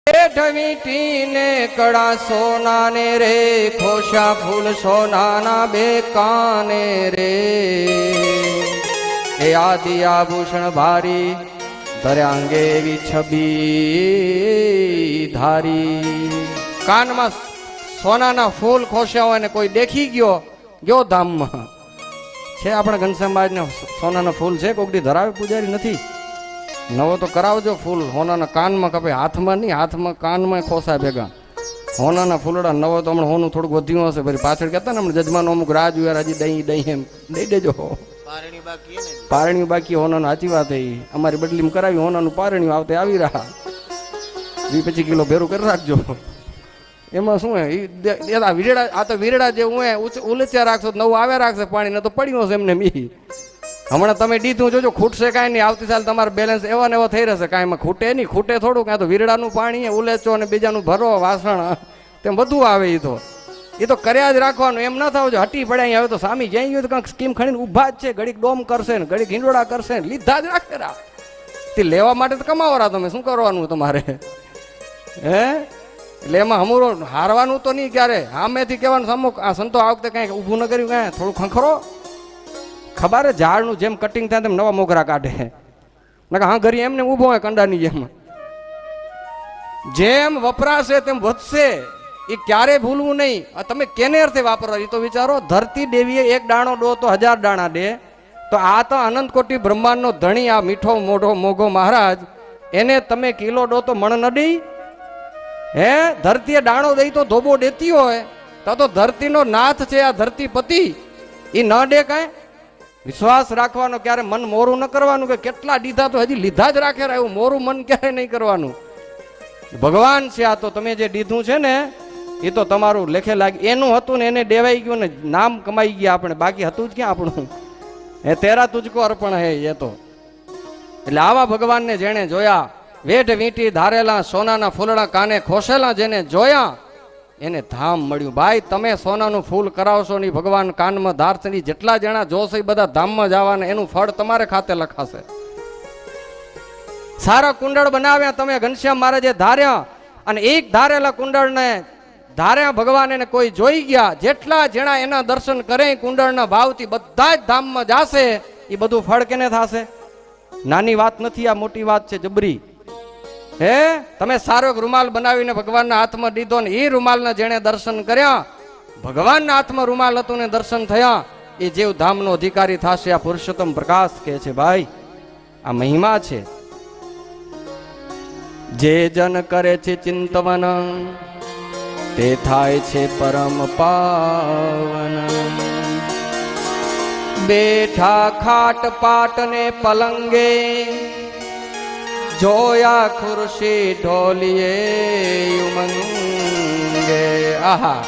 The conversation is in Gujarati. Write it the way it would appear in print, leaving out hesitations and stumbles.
વીંટીને કડા સોનાને રે, ખોશા ફૂલ સોનાના બે કાને રે, એ આદિ આભૂષણ ભારી ધર્યાંગે એવી છબી ધારી. કાનમાં સોનાના ફૂલ ખોશ્યા હોય ને કોઈ દેખી ગયો ધામમાં છે. આપણે ઘનશ્યામ મહારાજને સોનાના ફૂલ છે, કોકડી ધરાવે પૂજારી નથી. નવો તો કરાવજો ફૂલ. હોનાના કાનમાં કપે, હાથમાં નહીં, હાથમાં કાનમાં ખોસા ભેગા. હોનાના ફૂલડા નવો તો હમણાં હોનું થોડુંક વધ્યું હશે. પછી પાછળ કહેતા ને હમણાં જજમાનો અમુક રાજ ઉયાર હજી દહીં એમ દઈ દેજો. પારણી બાકી હોનાનું, સાચી વાત. એ અમારી બદલીમાં કરાવી હોનાનું પારણી આવતે આવી રહ્યા. 20-25 કિલો ભેરું કરી રાખજો. એમાં શું હે વીરડા, આ તો વીરડા જેવું હે, ઉલચ્યા રાખશો નવું આવ્યા રાખશે પાણી, ને તો પડ્યું હશે એમને મી. હમણાં તમે દીધું જોજો, ખૂટશે કાંઈ નહીં. આવતી સાલ તમારે બેલેન્સ એવા ને એવા થઈ રહેશે. કાંઈ એમાં ખૂટે નહીં. ખૂટે થોડું. કાંઈ તો વીરડાનું પાણી ઉલેચો અને બીજાનું ભરો વાસણ, તેમ બધું આવે. એ તો કર્યા જ રાખવાનું. એમ ના થાવ જો હટી પડ્યા અહીં આવે તો સામી જઈ ગયું તો કાંઈક સ્કીમ ખણીને ઊભા જ છે. ઘડીક ડોમ કરશે ને ઘડીક હિંડોળા કરશે ને લીધા જ રાખે રા. તે લેવા માટે તો કમાવરા. તમે શું કરવાનું તમારે? હે એટલે એમાં હમુરો હારવાનું તો નહીં ક્યારે. સામેથી કહેવાનું સમુક આ સંતો આ વખતે કાંઈક ઊભું ન કર્યું, કાંઈ થોડું ખંખરો. ખબર હે ઝાડનું જેમ કટિંગ થાય તેમ નવા મોગરા કાઢે. ના હા ઘરી એમને ઊભો હોય કંડાની જેમ વપરાશે તેમ વધશે. એ ક્યારે ભૂલવું નહીં. તમે કેને અર્થે વાપરવા એ તો વિચારો. ધરતી દેવીએ એક દાણો ડો તો 1000 દાણા દે. તો આ તો અનંત કોટી બ્રહ્માંડનો ધણી, આ મીઠો મોઢો મોઘો મહારાજ, એને તમે કિલો ડો તો મણ ન દઈ? હે ધરતીએ દાણો દઈ તો ધોબો દેતી હોય તો ધરતીનો નાથ છે આ ધરતી પતિ, એ ન દે કાંઈ. વિશ્વાસ રાખવાનો, ક્યારે મન મોરું ન કરવાનું કે કેટલા દીધા તો હજી લીધા જ રાખે. એવું મોરું મન ક્યારે નહીં કરવાનું. ભગવાન છે આ તો. તમે જે દીધું છે ને એ તો તમારું લેખે લાગી. એનું હતું ને એને દેવાઈ ગયું ને નામ કમાઈ ગયા આપણે. બાકી હતું જ ક્યાં આપણું? એ તેરા તુજકો અર્પણ હે એ તો. એટલે આવા ભગવાનને જેણે જોયા, વેઢ વીંટી ધારેલા સોનાના ફૂલડા કાને ખોસેલા જેને જોયા, એને ધામ મળ્યું. ભાઈ તમે સોનાનું ફૂલ કરાવશો ને ભગવાન કાનમાં ધારશે ને જેટલા જણા જોશે બધા ધામમાં જવાના. એનું ફળ તમારે ખાતે લખાશે. સારા કુંડળ બનાવ્યા તમે ઘનશ્યામ મહારાજે ધાર્યા, અને એક ધારેલા કુંડળને ધાર્યા ભગવાન એને કોઈ જોઈ ગયા. જેટલા જણા એના દર્શન કરે કુંડળના ભાવથી બધા જ ધામમાં જાશે. એ બધું ફળ કેને થશે? નાની વાત નથી, આ મોટી વાત છે જબરી. હે તમે સારો એક રૂમાલ બનાવીને ભગવાનના હાથમાં દીધો ને એ રૂમાલના જેણે દર્શન કર્યા, ભગવાનના હાથમાં રૂમાલ હતું ને દર્શન થયા, એ જેવ ધામનો અધિકારી થશે. આ પુરુષોત્તમ પ્રકાશ કહે છે ભાઈ આ મહિમા છે. જે જન કરે છે ચિંતવન તે થાય છે પરમ પાવન. બેઠા ખાટ પાટ ને પલંગે, જોયા ખુરશી ઢોલીએ ઉમંગે. આહા